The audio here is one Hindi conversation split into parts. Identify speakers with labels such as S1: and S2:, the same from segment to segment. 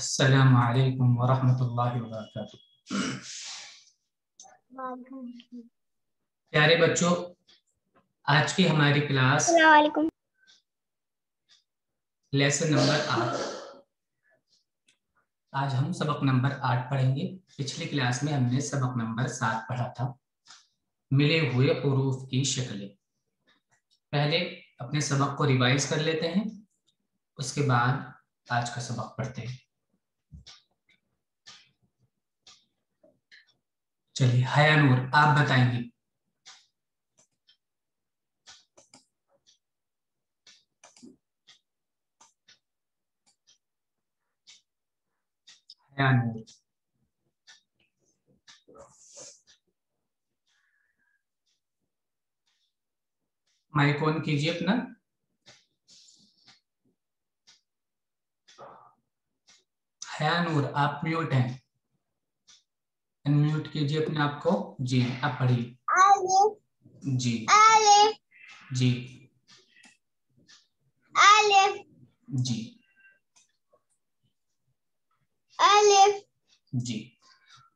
S1: अस्सलामु अलैकुम वरहमतुल्लाहि वबरकातुहू। प्यारे बच्चों, आज की हमारी क्लास लेसन नंबर 8। आज हम सबक नंबर 8 पढ़ेंगे। पिछली क्लास में हमने सबक नंबर 7 पढ़ा था, मिले हुए हुरूफ की शक्लें। पहले अपने सबक को रिवाइज कर लेते हैं, उसके बाद आज का सबक पढ़ते हैं। चलिए हया नूर, आप बताएंगे। हया नूर, माइक ऑन कीजिए अपना। हया नूर, आप म्यूट हैं, अनम्यूट कीजिए अपने आप को। जी, आप पढ़िए। जी जी जी जी।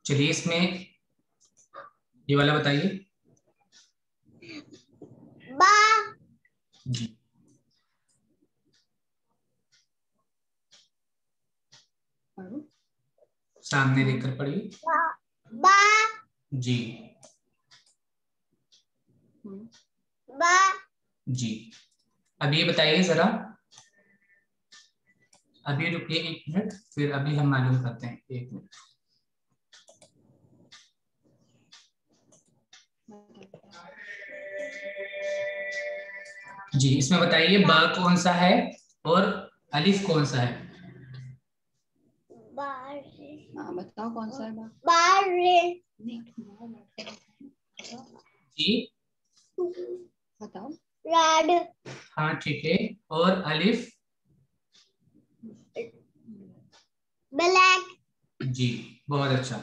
S1: चलिए इसमें ये वाला बताइए। बा। जी, सामने देखकर पढ़िए। बा। जी बा। जी। अब ये बताइए जरा, अभी रुकिए 1 मिनट, फिर अभी हम मालूम करते हैं। 1 मिनट। जी, इसमें बताइए बा कौन सा है और अलिफ कौन सा है।
S2: बताओ कौन सा है
S1: जी
S2: बताओ।
S1: रेड। हाँ ठीक है, और अलिफ ब्लैक। जी, बहुत अच्छा।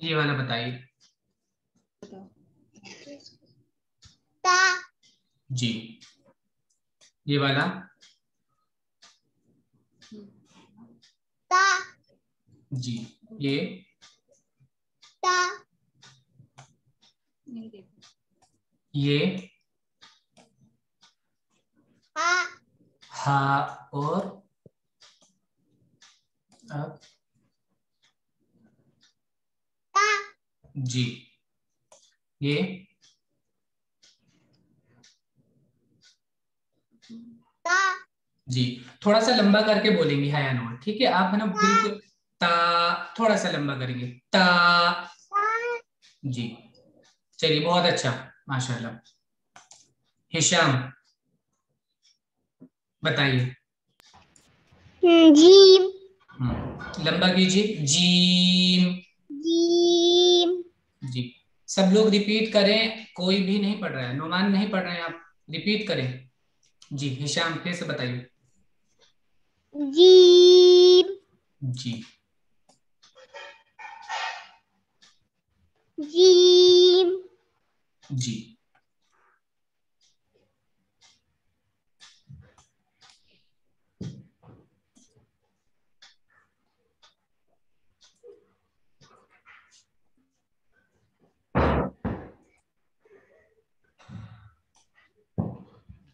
S1: ये वाला बताइए। ता। जी, ये वाला ता। जी, ये ता। ये हा। हा और अब ता। जी, ये ता। जी, थोड़ा सा लंबा करके बोलेंगे हया नूर, ठीक है। आप है ना बिल्कुल ता, थोड़ा सा लंबा करेंगे ता। जी, चलिए बहुत अच्छा, माशाल्लाह। हिशाम बताइए। जीम। लंबा कीजिए, जीम। जीम। जी, सब लोग रिपीट करें, कोई भी नहीं पढ़ रहा है। नुमान नहीं पढ़ रहे हैं, आप रिपीट करें। जी, हिशाम फिर से बताइए। जीम। जी जीम। जी,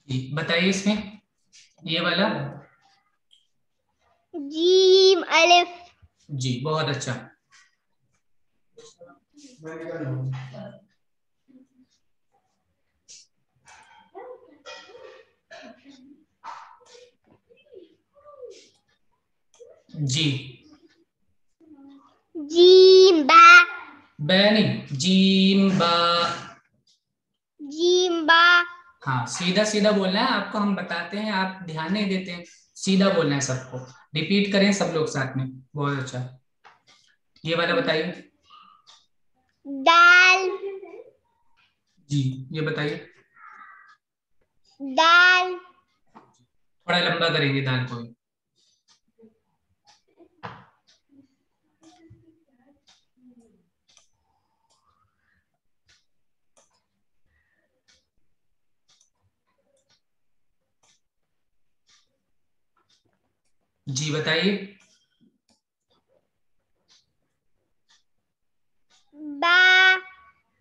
S1: जी बताइए इसमें ये वाला। जीम अलिफ। जी, बहुत अच्छा। जी, जीम बा। बा नहीं, जीम बा। जीम बा। हाँ, सीधा सीधा बोलना है आपको, हम बताते हैं, आप ध्यान नहीं देते हैं। सीधा बोलना है सबको। रिपीट करें सब लोग साथ में, बहुत अच्छा। ये वाला बताइए। दाल। जी, ये बताइए। दाल। थोड़ा लंबा करेंगे दाल को भी। जी बताइए।
S3: बा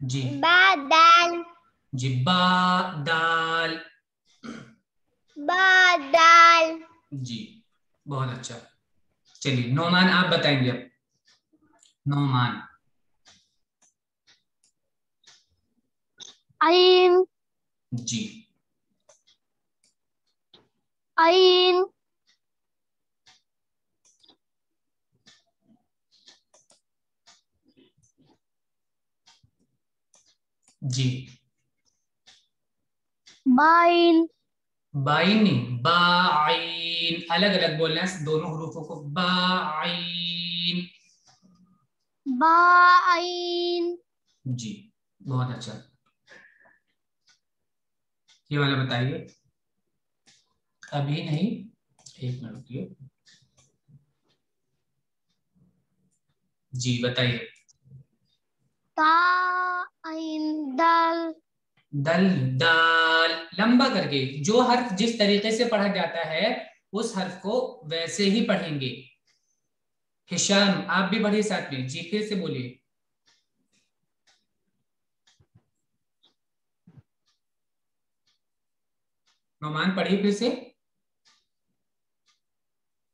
S1: जी
S3: बादल
S1: जी, बा दाल।
S3: बादल
S1: जी बहुत अच्छा। चलिए नौमान आप बताएंगे अब। नौमान।
S3: आइन
S1: जी
S3: आइन
S1: जी,
S3: बाइन
S1: बाइन नहीं, बाइन, अलग अलग बोलना है दोनों हरूफों को, बाइन।
S3: बाइन
S1: जी बहुत अच्छा। ये वाला बताइए। अभी नहीं, एक मिनट रुकिए। जी बताइए।
S3: ता आइन दल
S1: दल दाल, लंबा करके, जो हर्फ जिस तरीके से पढ़ा जाता है उस हर्फ को वैसे ही पढ़ेंगे। हिशाम आप भी पढ़िए साथ में, जी फिर से बोलिए। नौमान पढ़िए फिर से।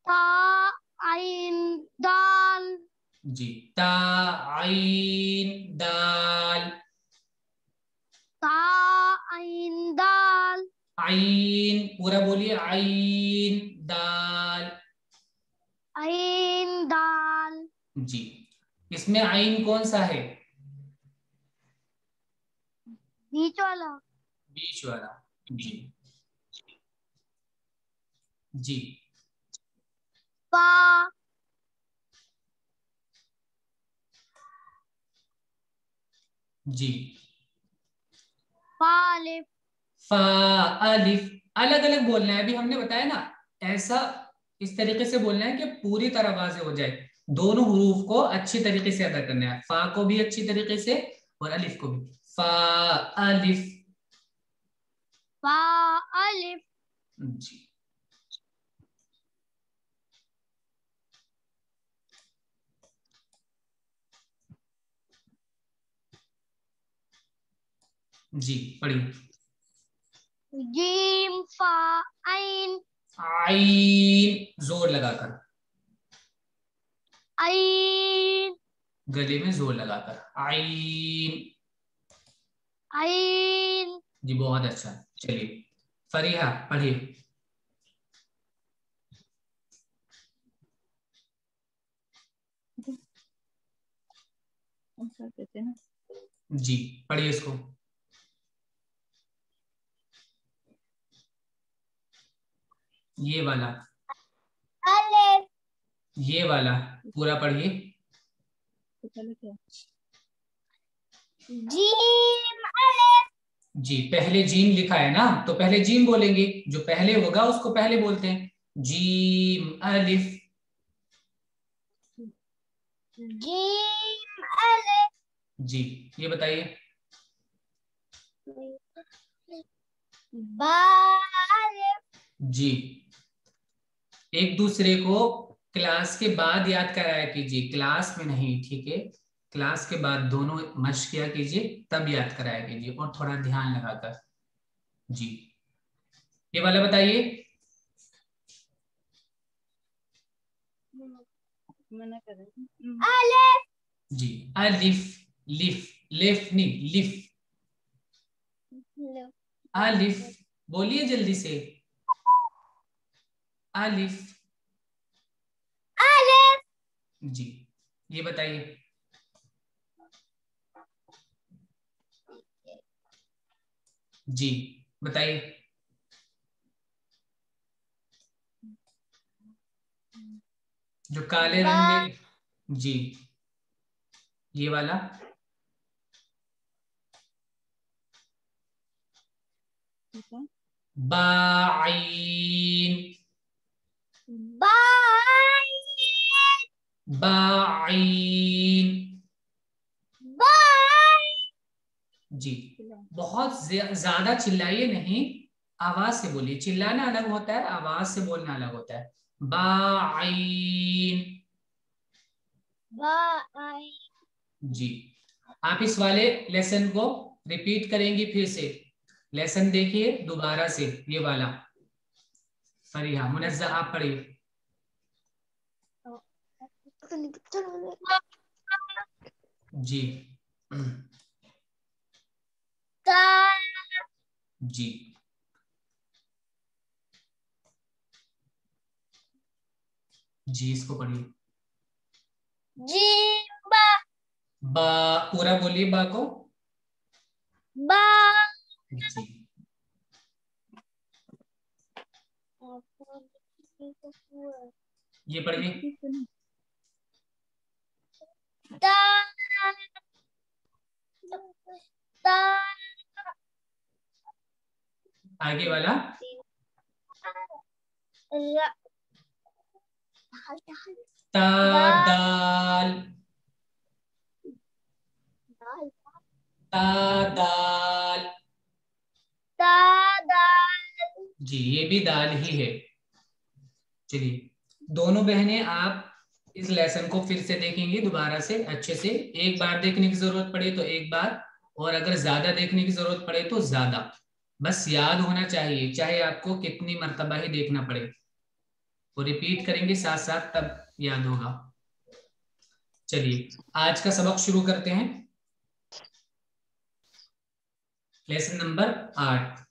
S3: ता आइन दल
S1: जी, ता आइन दाल।
S3: ता आइन दल
S1: आइन पूरा बोलिए, आइन दाल।
S3: आइन दाल
S1: जी, इसमें आइन कौन सा है?
S3: बीच वाला
S1: बीच वाला। जी जी
S3: पा
S1: जी,
S3: पालिफ
S1: फा अलिफ, अलग अलग बोलना है, अभी हमने बताया ना। ऐसा इस तरीके से बोलना है कि पूरी तरह वाज़ेह हो जाए। दोनों हुरूफ को अच्छी तरीके से अदा करना है, फा को भी अच्छी तरीके से और अलिफ को भी। फा अलिफ।
S3: पा अलिफ
S1: जी जी पढ़िए।
S3: जीम फा आइन
S1: आइन जोर लगाकर,
S3: आइन
S1: गले में जोर लगाकर, आइन।
S3: आइन
S1: जी बहुत अच्छा। चलिए फरीहा पढ़िए।
S2: देते हैं।
S1: जी पढ़िए इसको। ये वाला,
S3: अलिफ
S1: ये वाला पूरा पढ़िए।
S2: तो पहले क्या?
S3: जीम अलिफ
S1: जी पहले जीम लिखा है ना, तो पहले जीम बोलेंगे, जो पहले होगा उसको पहले बोलते हैं। जीम अलिफ।
S3: जीम अलिफ
S1: जी ये बताइए।
S3: बा अलिफ
S1: जी एक दूसरे को क्लास के बाद याद कराया कीजिए, क्लास में नहीं, ठीक है? क्लास के बाद दोनों मश्क किया कीजिए, तब याद कराया कीजिए और थोड़ा ध्यान लगाकर। जी ये वाला बताइए।
S2: मना कर रहे
S3: अलिफ
S1: जी अलिफ, लिफ, लिफ नहीं लिफ। अलिफ बोलिए जल्दी से। अलिफ।
S3: अलिफ
S1: जी ये बताइए। जी बताइए। जो काले
S3: बा
S1: रंग में, जी ये वाला।
S2: हैं।
S1: बाइन।
S3: बाइन
S1: बाइन।
S3: बाइन
S1: जी बहुत ज्यादा चिल्लाइए नहीं, आवाज से बोलिए। चिल्लाना अलग होता है, आवाज से बोलना अलग होता है। बाइन।
S3: बाई।
S1: जी, आप इस वाले लेसन को रिपीट करेंगी फिर से। लेसन देखिए दोबारा से, ये वाला। फरीहा, मुनज़्ज़ा आप पढ़िए। जी
S3: ता।
S1: जी जी, इसको पढ़िए।
S3: जीबा।
S1: बा, पूरा बोलिए बा को।
S3: बा।
S1: जी, ये पढ़िए।
S3: ता। ता।
S1: आगे वाला।
S3: र-
S1: ता
S3: दा-
S1: दाल। ता दाल।
S3: ता- दा।
S1: जी, ये भी दाल ही है। चलिए, दोनों बहनें आप इस लेसन को फिर से देखेंगी दोबारा से अच्छे से। एक बार देखने की जरूरत पड़े तो एक बार, और अगर ज्यादा देखने की जरूरत पड़े तो ज्यादा। बस याद होना चाहिए, चाहे आपको कितनी मर्तबा ही देखना पड़े, वो रिपीट करेंगे साथ साथ तब याद होगा। चलिए, आज का सबक शुरू करते हैं। लेसन नंबर 8,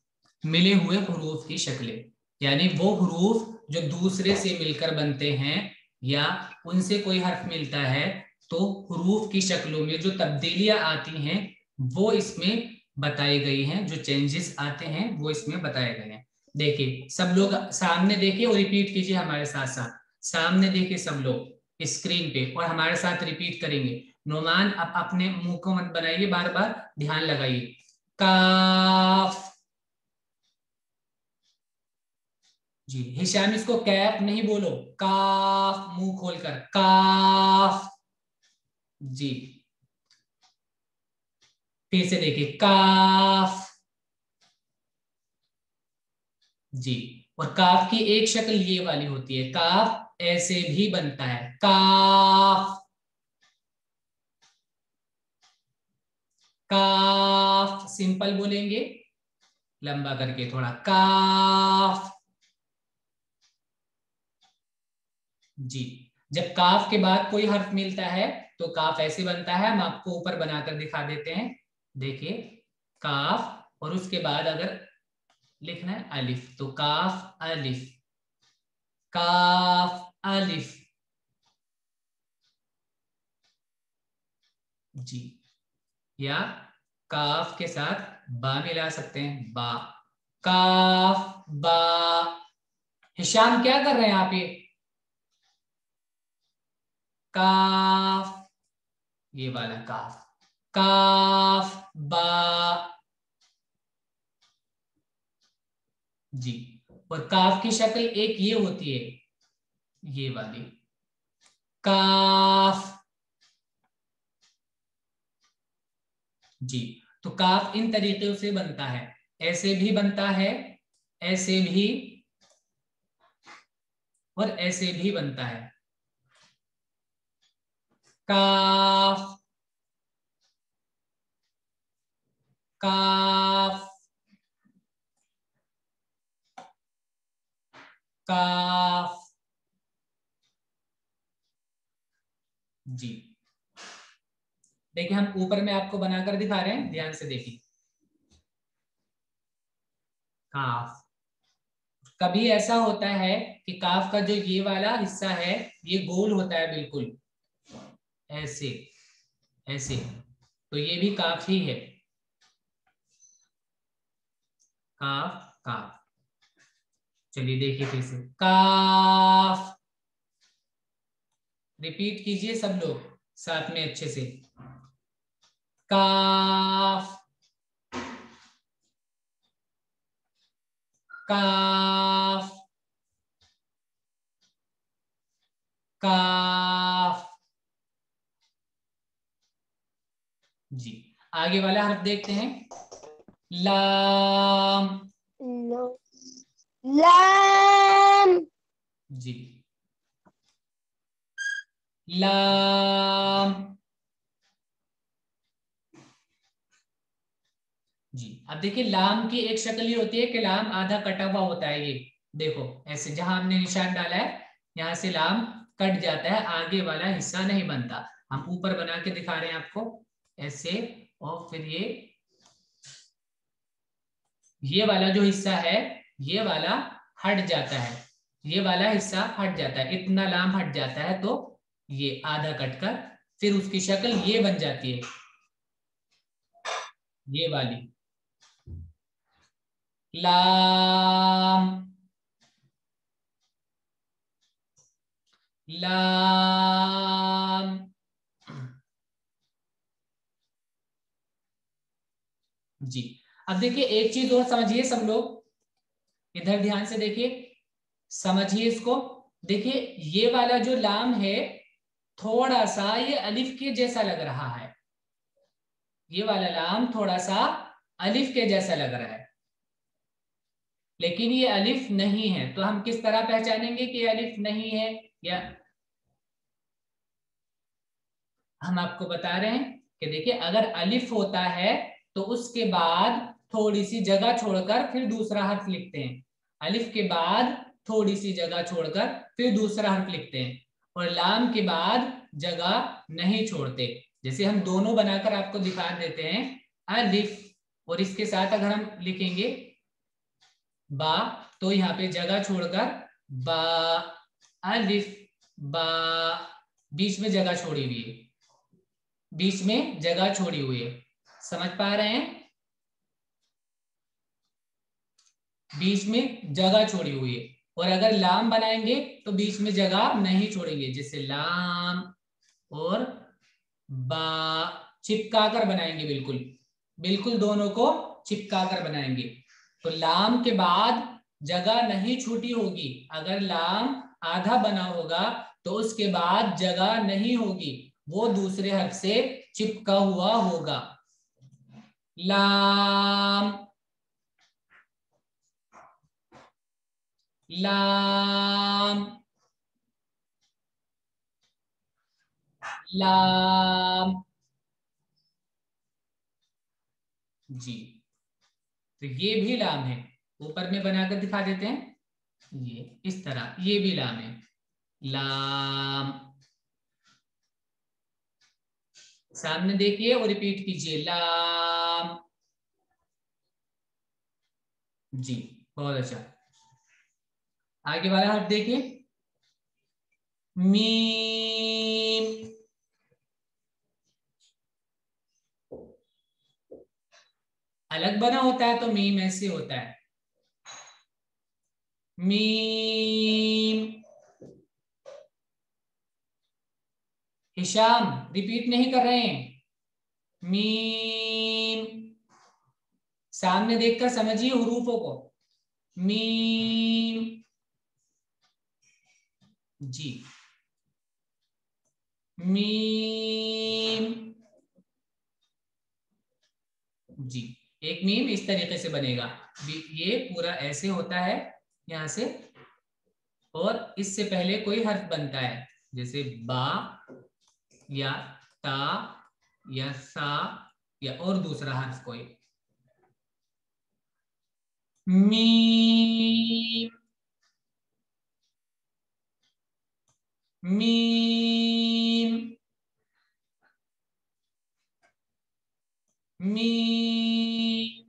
S1: मिले हुए हुरूफ की शक्लें। यानी वो हुरूफ जो दूसरे से मिलकर बनते हैं या उनसे कोई हर्फ मिलता है, तो हुरूफ की शक्लों में जो तब्दीलियां आती हैं वो इसमें बताई गई हैं, जो चेंजेस आते हैं वो इसमें बताए गए हैं। देखिए सब लोग सामने देखिए और रिपीट कीजिए हमारे साथ साथ। सामने देखिए सब लोग स्क्रीन पे और हमारे साथ रिपीट करेंगे। नोमान, आप अपने मुंह को मत बनाइए, बार बार ध्यान लगाइए। काफ। जी, हिशाम इसको कैफ नहीं बोलो, काफ, मुंह खोलकर काफ। जी, फिर से देखिए काफ। जी, और काफ की एक शक्ल ये वाली होती है, काफ ऐसे भी बनता है, काफ। काफ सिंपल बोलेंगे, लंबा करके थोड़ा, काफ। जी, जब काफ के बाद कोई हर्फ मिलता है तो काफ ऐसे बनता है। हम आपको ऊपर बनाकर दिखा देते हैं, देखिए काफ, और उसके बाद अगर लिखना है अलिफ तो काफ अलिफ, काफ अलिफ। जी, या काफ के साथ बा मिला सकते हैं, बा, काफ बा। हिशाम क्या कर रहे हैं आप, ये काफ, ये वाला काफ, काफ बा। जी, और काफ की शक्ल एक ये होती है, ये वाली, काफ। जी, तो काफ इन तरीके से बनता है, ऐसे भी बनता है, ऐसे भी, और ऐसे भी बनता है, काफ, काफ, काफ। जी, देखिए हम ऊपर में आपको बनाकर दिखा रहे हैं, ध्यान से देखिए। काफ, कभी ऐसा होता है कि काफ का जो ये वाला हिस्सा है ये गोल होता है बिल्कुल ऐसे, ऐसे, तो ये भी काफ ही है, काफ, काफ। चलिए देखिए फिर से, काफ। रिपीट कीजिए सब लोग साथ में अच्छे से, काफ, काफ, काफ। जी, आगे वाला हर्फ देखते हैं, लाम।
S3: लाम।
S1: जी, लाम। जी अब देखिए लाम की एक शक्ल ये होती है कि लाम आधा कटा हुआ होता है। ये देखो ऐसे जहां हमने निशान डाला है यहां से लाम कट जाता है, आगे वाला हिस्सा नहीं बनता। हम ऊपर बना के दिखा रहे हैं आपको ऐसे, और फिर ये वाला जो हिस्सा है ये वाला हट जाता है, ये वाला हिस्सा हट जाता है, इतना लाम हट जाता है तो ये आधा कटकर फिर उसकी शक्ल ये बन जाती है, ये वाली लाम। लाम। जी अब देखिए एक चीज और समझिए सब लोग, इधर ध्यान से देखिए, समझिए इसको। देखिए ये वाला जो लाम है थोड़ा सा ये अलिफ के जैसा लग रहा है, ये वाला लाम थोड़ा सा अलिफ के जैसा लग रहा है, लेकिन ये अलिफ नहीं है। तो हम किस तरह पहचानेंगे कि ये अलिफ नहीं है? या हम आपको बता रहे हैं कि देखिए अगर अलिफ होता है तो उसके बाद थोड़ी सी जगह छोड़कर फिर दूसरा हर्फ लिखते हैं, अलिफ के बाद थोड़ी सी जगह छोड़कर फिर दूसरा हर्फ लिखते हैं, और लाम के बाद जगह नहीं छोड़ते। जैसे हम दोनों बनाकर आपको दिखा देते हैं, अलिफ और इसके साथ अगर हम लिखेंगे बा तो यहाँ पे जगह छोड़कर बा, अलिफ बा, बीच में जगह छोड़ी हुई है, बीच में जगह छोड़ी हुई है, समझ पा रहे हैं? बीच में जगह छोड़ी हुई है। और अगर लाम बनाएंगे तो बीच में जगह नहीं छोड़ेंगे, जैसे लाम और बा चिपका कर बनाएंगे, बिल्कुल बिल्कुल दोनों को चिपका कर बनाएंगे। तो लाम के बाद जगह नहीं छूटी होगी, अगर लाम आधा बना होगा तो उसके बाद जगह नहीं होगी, वो दूसरे हर्फ से चिपका हुआ होगा। लाम। लाम। लाम। जी तो ये भी लाम है, ऊपर में बनाकर दिखा देते हैं, ये इस तरह ये भी लाम है, लाम। सामने देखिए और रिपीट कीजिए, लाम। जी बहुत अच्छा। आगे वाला हर्फ देखिए, मीम। अलग बना होता है तो मीम ऐसे होता है, मीम। हिशाम रिपीट नहीं कर रहे हैं, मीम। सामने देखकर समझिए हुरूफों को, मीम। जी मीम। जी एक मीम इस तरीके से बनेगा, ये पूरा ऐसे होता है यहां से, और इससे पहले कोई हर्फ बनता है जैसे बा या ता या सा या और दूसरा हर्फ कोई, मीम। मीम। मीम।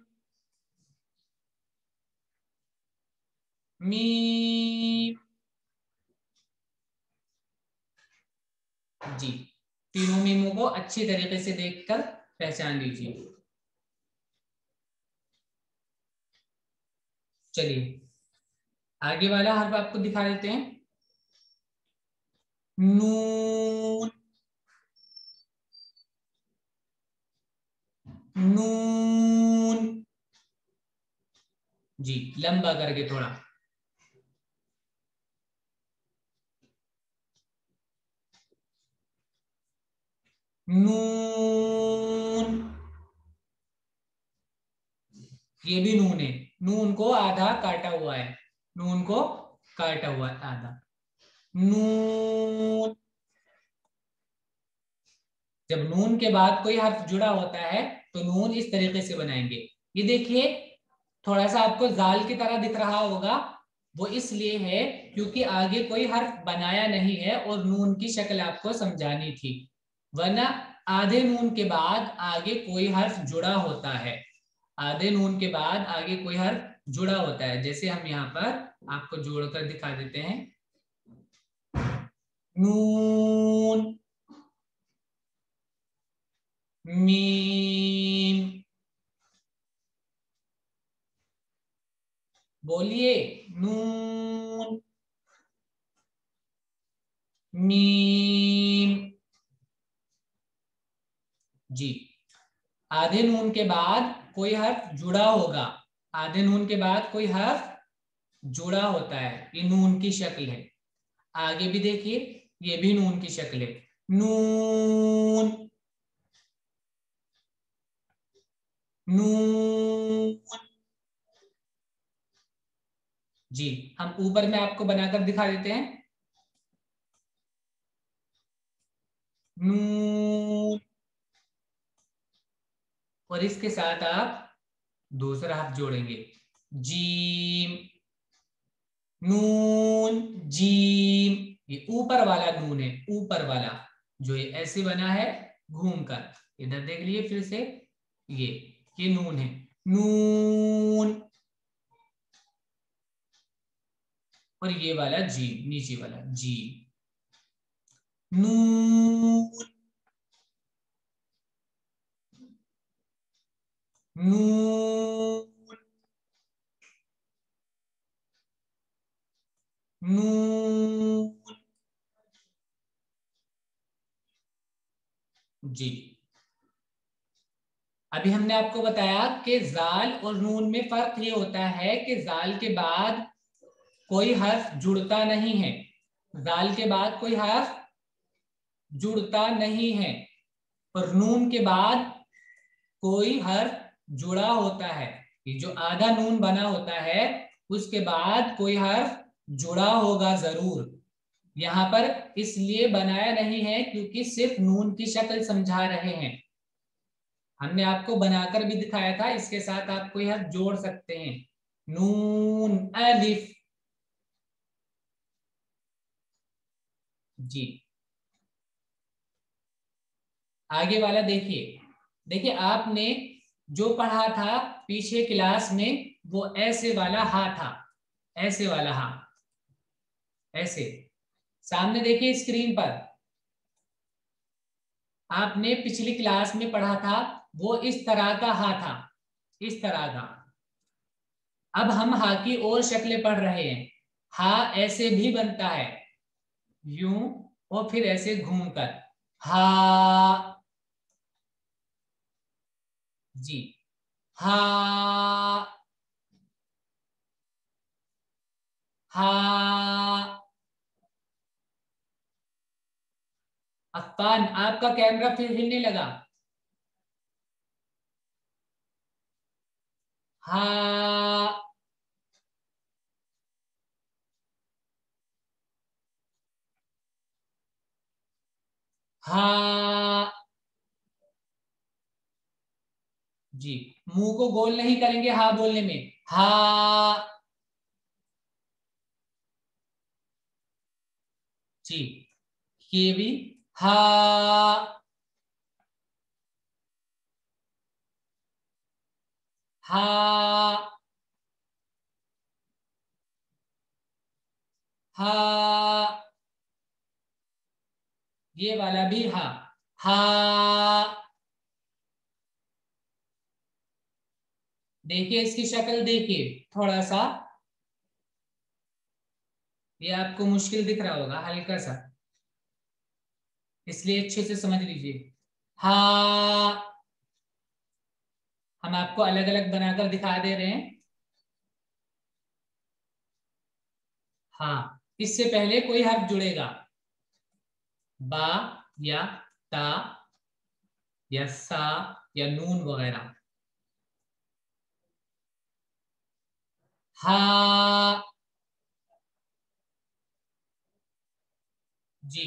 S1: मीम। जी तीनों मीमों को अच्छी तरीके से देखकर पहचान लीजिए। चलिए आगे वाला हर्फ आपको दिखा देते हैं, नून। नून। जी लंबा करके थोड़ा, नून। ये भी नून है, नून को आधा काटा हुआ है, नून को काटा हुआ है आधा, नून। जब नून के बाद कोई हर्फ जुड़ा होता है तो नून इस तरीके से बनाएंगे। ये देखिए थोड़ा सा आपको जाल की तरह दिख रहा होगा, वो इसलिए है क्योंकि आगे कोई हर्फ बनाया नहीं है और नून की शक्ल आपको समझानी थी, वरना आधे नून के बाद आगे कोई हर्फ जुड़ा होता है। आधे नून के बाद आगे कोई हर्फ जुड़ा होता है, जैसे हम यहाँ पर आपको जोड़कर दिखा देते हैं। नून, मीम, बोलिए नून, मीम। जी, आधे नून के बाद कोई हर्फ जुड़ा होगा, आधे नून के बाद कोई हर्फ जुड़ा होता है, ये नून की शक्ल है। आगे भी देखिए, ये भी नून की शक्ल है, नून, नून। जी, हम ऊपर में आपको बनाकर दिखा देते हैं, नून, और इसके साथ आप दूसरा हर्फ जोड़ेंगे, जीम, नून, जीम। ये ऊपर वाला नून है, ऊपर वाला जो ये ऐसे बना है घूमकर, इधर देख लिए फिर से, ये नून है, नून। और ये वाला जीम, नीचे वाला जीम, नून, नून, नून। जी, अभी हमने आपको बताया कि जाल और नून में फर्क ये होता है कि जाल के बाद कोई हर्फ जुड़ता नहीं है, जाल के बाद कोई हर्फ जुड़ता नहीं है, और नून के बाद कोई हर्फ जुड़ा होता है। ये जो आधा नून बना होता है उसके बाद कोई हर्फ जुड़ा होगा जरूर। यहाँ पर इसलिए बनाया नहीं है क्योंकि सिर्फ नून की शक्ल समझा रहे हैं, हमने आपको बनाकर भी दिखाया था, इसके साथ आप कोई हर्फ जोड़ सकते हैं, नून, अलिफ। जी, आगे वाला देखिए, देखिए आपने जो पढ़ा था पीछे क्लास में वो ऐसे वाला हा था, ऐसे वाला हा, ऐसे। सामने देखिए स्क्रीन पर, आपने पिछली क्लास में पढ़ा था वो इस तरह का हा था, इस तरह का। अब हम हा की और शक्लें पढ़ रहे हैं। हा ऐसे भी बनता है, यूं, और फिर ऐसे घूमकर, हा। जी, हा, हा। अफान, आपका कैमरा फिर हिलने लगा, हा, हा। जी, मुंह को गोल नहीं करेंगे हा बोलने में, हा। जी, ये भी हा, हा, हा। ये वाला भी हा, हा। देखिए इसकी शक्ल देखिए थोड़ा सा, ये आपको मुश्किल दिख रहा होगा हल्का सा, इसलिए अच्छे से समझ लीजिए। हा, हम आपको अलग अलग बनाकर दिखा दे रहे हैं। हाँ, इससे पहले कोई हर्फ जुड़ेगा, बा या ता या सा या नून वगैरह। हा। जी,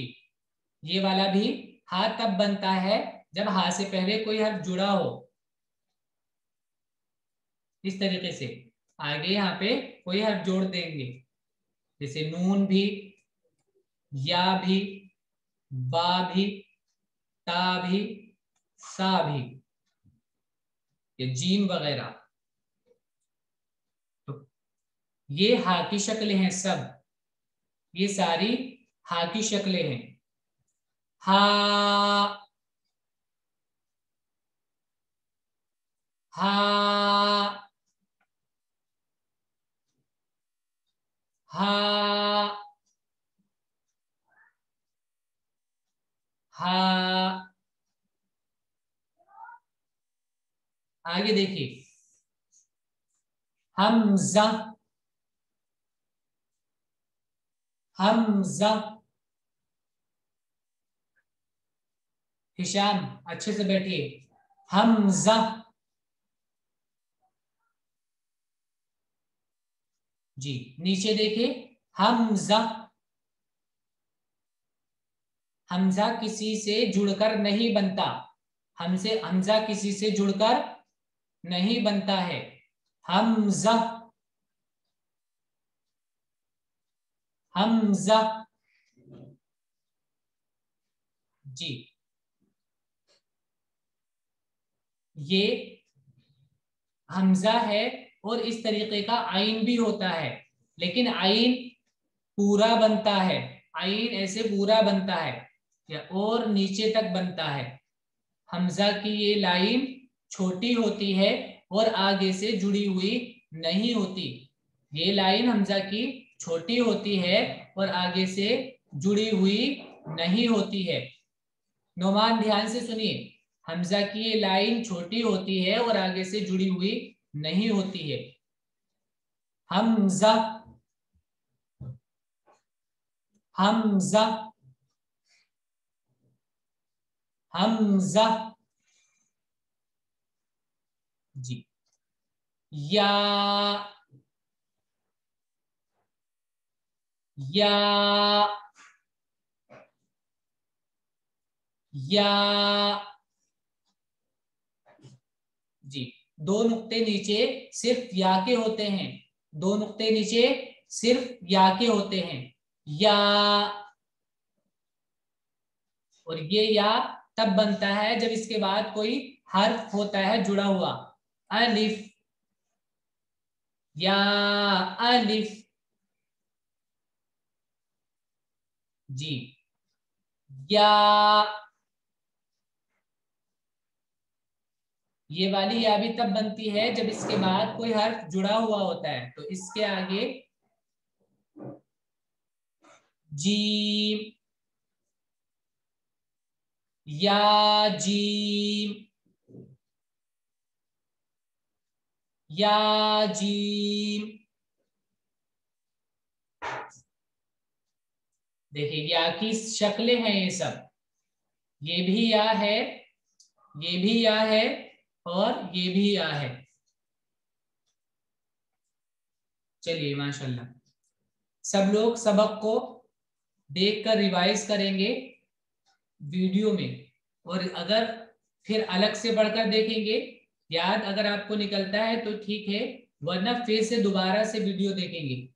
S1: ये वाला भी हा तब बनता है जब हा से पहले कोई हर्फ जुड़ा हो, इस तरीके से। आगे यहाँ पे कोई हर्फ जोड़ देंगे, जैसे नून भी, या भी, बा भी, ता भी, सा भी, ये जीम वगैरह। तो ये हा की शक्लें हैं सब, ये सारी हा की शक्लें हैं। हा, हा, हा, हा। आगे देखिए, हमजा, हमजा। हिशाम अच्छे से बैठिए, हमजा। जी, नीचे देखिए, हमजा। हमजा किसी से जुड़कर नहीं बनता, हमसे हमजा किसी से जुड़कर नहीं बनता है। हमजा, हमजा। जी, ये हमजा है और इस तरीके का आइन भी होता है, लेकिन आइन पूरा बनता है, आइन ऐसे पूरा बनता है या और नीचे तक बनता है। हमजा की ये लाइन छोटी होती है और आगे से जुड़ी हुई नहीं होती। ये लाइन हमजा की छोटी होती है और आगे से जुड़ी हुई नहीं होती है। नोमान ध्यान से सुनिए, हमजा की ये लाइन छोटी होती है और आगे से जुड़ी हुई नहीं होती है। हमजा, हमजा, हमजा। जी, या, या, या। जी, दो नुक्ते नीचे सिर्फ या के होते हैं, दो नुक्ते नीचे सिर्फ या के होते हैं, या। और ये या तब बनता है जब इसके बाद कोई हर्फ होता है जुड़ा हुआ, अलिफ, या, अलिफ। जी, या। ये वाली या भी तब बनती है जब इसके बाद कोई हर्फ जुड़ा हुआ होता है, तो इसके आगे जीम, या, जीम, या, जीम। देखिए, या की शक्लें हैं ये सब, ये भी या है, ये भी या है और ये भी या है। चलिए माशाल्लाह, सब लोग सबक को देखकर रिवाइज करेंगे वीडियो में, और अगर फिर अलग से पढ़कर देखेंगे, याद अगर आपको निकलता है तो ठीक है, वरना फिर से दोबारा से वीडियो देखेंगे।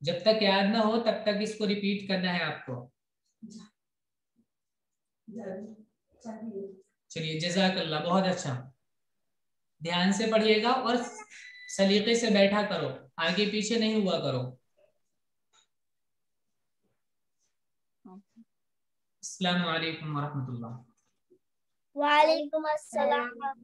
S1: जब तक याद ना हो तब तक इसको रिपीट करना है आपको। चलिए, जज़ाकल्लाह, बहुत अच्छा। ध्यान से पढ़िएगा और सलीके से बैठा करो, आगे पीछे नहीं हुआ करो। अस्सलाम वालेकुम वरहमतुल्लाह।
S3: वालेकुम अस्सलाम।